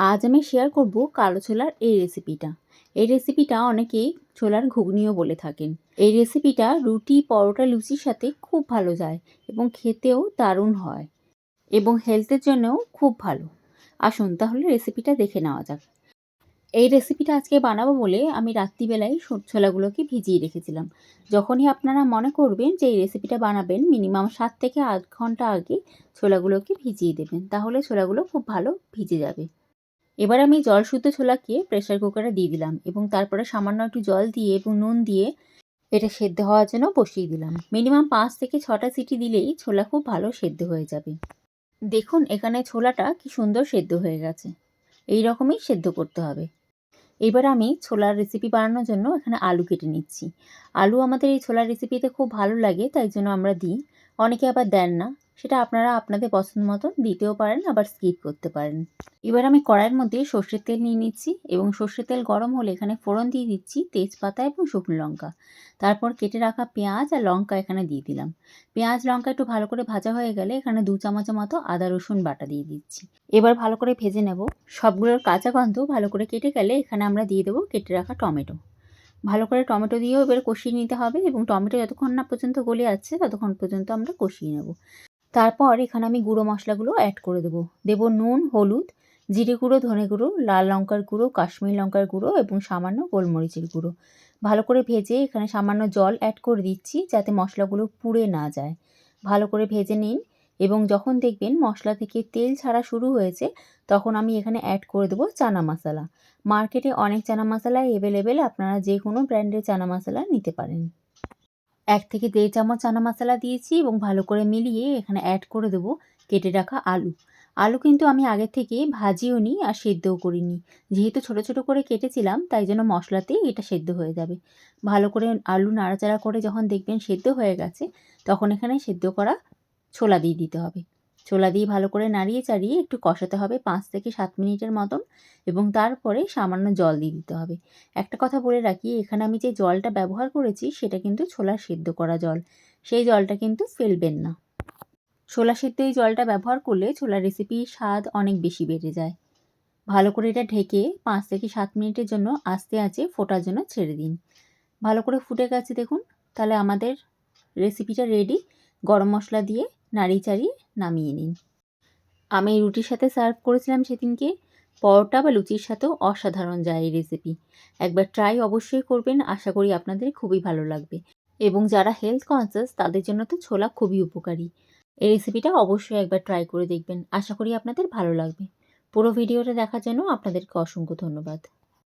আজ আমি শেয়ার করব কালো ছোলার এই রেসিপিটা। এই রেসিপিটা অনেকেই ছোলার ঘুগনিও বলে থাকেন। এই রেসিপিটা রুটি, পরোটা, লুচির সাথে খুব ভালো যায় এবং খেতেও দারুণ হয় এবং হেলথের জন্যও খুব ভালো। আসুন তাহলে রেসিপিটা দেখে নেওয়া যাক। এই রেসিপিটা আজকে বানাবো বলে আমি রাত্রিবেলায় ছোলাগুলোকে ভিজিয়ে রেখেছিলাম। যখনই আপনারা মনে করবেন যে এই রেসিপিটা বানাবেন, মিনিমাম 7 থেকে 8 ঘন্টা আগে ছোলাগুলোকে ভিজিয়ে দেবেন। তাহলে ছোলাগুলো খুব ভালো ভিজে যাবে। এবার আমি জল শুদ্ধ ছোলাকে প্রেসার কুকারে দিয়ে দিলাম এবং তারপরে সামান্য একটু জল দিয়ে এবং নুন দিয়ে এটা সেদ্ধ হওয়ার জন্য বসিয়ে দিলাম। মিনিমাম 5 থেকে 6টা সিটি দিলেই ছোলা খুব ভালো সেদ্ধ হয়ে যাবে। দেখুন এখানে ছোলাটা কি সুন্দর সেদ্ধ হয়ে গেছে। এই রকমই সেদ্ধ করতে হবে। এবার আমি ছোলার রেসিপি বানানোর জন্য এখানে আলু কেটে নিচ্ছি। আলু আমাদের এই ছোলার রেসিপিতে খুব ভালো লাগে, তাই জন্য আমরা দিই। অনেকে আবার দেন না। সেটা আপনারা আপনাদের পছন্দ মতন দিতেও পারেন, আবার স্কিপ করতে পারেন। এবার আমি কড়াইয়ের মধ্যে সর্ষের তেল নিয়ে নিচ্ছি এবং সর্ষের তেল গরম হলে এখানে ফোড়ন দিয়ে দিচ্ছি তেজপাতা এবং শুকনো লঙ্কা। তারপর কেটে রাখা পেঁয়াজ আর লঙ্কা এখানে দিয়ে দিলাম। পেঁয়াজ লঙ্কা একটু ভালো করে ভাজা হয়ে গেলে এখানে 2 চামচের মতো আদা রসুন বাটা দিয়ে দিচ্ছি। এবার ভালো করে ভেজে নেব। সবগুলোর কাঁচা গন্ধ ভালো করে কেটে গেলে এখানে আমরা দিয়ে দেবো কেটে রাখা টমেটো। ভালো করে টমেটো দিয়েও এবার কষিয়ে নিতে হবে এবং টমেটো যতক্ষণ না পর্যন্ত গলে যাচ্ছে ততক্ষণ পর্যন্ত আমরা কষিয়ে নেব। তারপর এখানে আমি গুঁড়ো মশলাগুলো অ্যাড করে দেবো। দেবো নুন, হলুদ, জিরে গুঁড়ো, ধনে গুঁড়ো, লাল লঙ্কার গুঁড়ো, কাশ্মীরি লঙ্কার গুঁড়ো এবং সামান্য গোলমরিচের গুঁড়ো। ভালো করে ভেজে এখানে সামান্য জল অ্যাড করে দিচ্ছি যাতে মশলাগুলো পুড়ে না যায়। ভালো করে ভেজে নিন এবং যখন দেখবেন মশলা থেকে তেল ছাড়া শুরু হয়েছে তখন আমি এখানে অ্যাড করে দেবো চানা মশলা। মার্কেটে অনেক চানা মশলাই অ্যাভেলেবেল, আপনারা যে কোনো ব্র্যান্ডের চানা মশলা নিতে পারেন। 1 থেকে 1.5 চামচ চানা মশলা দিয়েছি এবং ভালো করে মিলিয়ে এখানে অ্যাড করে দেবো কেটে রাখা আলু। আলু কিন্তু আমি আগে থেকে ভাজিও নি আর সেদ্ধও করিনি। যেহেতু ছোট ছোট করে কেটেছিলাম তাই জন্য মশলাতেই এটা সেদ্ধ হয়ে যাবে। ভালো করে আলু নাড়াচাড়া করে যখন দেখবেন সেদ্ধ হয়ে গেছে তখন এখানে সেদ্ধ করা ছোলা দিয়ে দিতে হবে। ছোলা দিয়ে ভালো করে নাড়িয়ে চাড়িয়ে একটু কষাতে হবে 5 থেকে 7 মিনিটের মতন এবং তারপরে সামান্য জল দিয়ে দিতে হবে। একটা কথা বলে রাখি, এখানে আমি যে জলটা ব্যবহার করেছি সেটা কিন্তু ছোলা সেদ্ধ করা জল। সেই জলটা কিন্তু ফেলবেন না। ছোলা সেদ্ধ এই জলটা ব্যবহার করলে ছোলার রেসিপির স্বাদ অনেক বেশি বেড়ে যায়। ভালো করে এটা ঢেকে 5 থেকে 7 মিনিটের জন্য আস্তে আঁচে ফোটার জন্য ছেড়ে দিন। ভালো করে ফুটে গেছে দেখুন। তাহলে আমাদের রেসিপিটা রেডি। গরম মশলা দিয়ে নাড়িয়ে চাড়িয়ে নামিয়ে নিন। আমি রুটির সাথে সার্ভ করেছিলাম সেদিনকে। পরোটা বা লুচির সাথেও অসাধারণ যায় এই রেসিপি। একবার ট্রাই অবশ্যই করবেন, আশা করি আপনাদের খুবই ভালো লাগবে। এবং যারা হেলথ কনসিয়াস তাদের জন্য তো ছোলা খুবই উপকারী। এই রেসিপিটা অবশ্যই একবার ট্রাই করে দেখবেন, আশা করি আপনাদের ভালো লাগবে। পুরো ভিডিওটা দেখার জন্য আপনাদেরকে অসংখ্য ধন্যবাদ।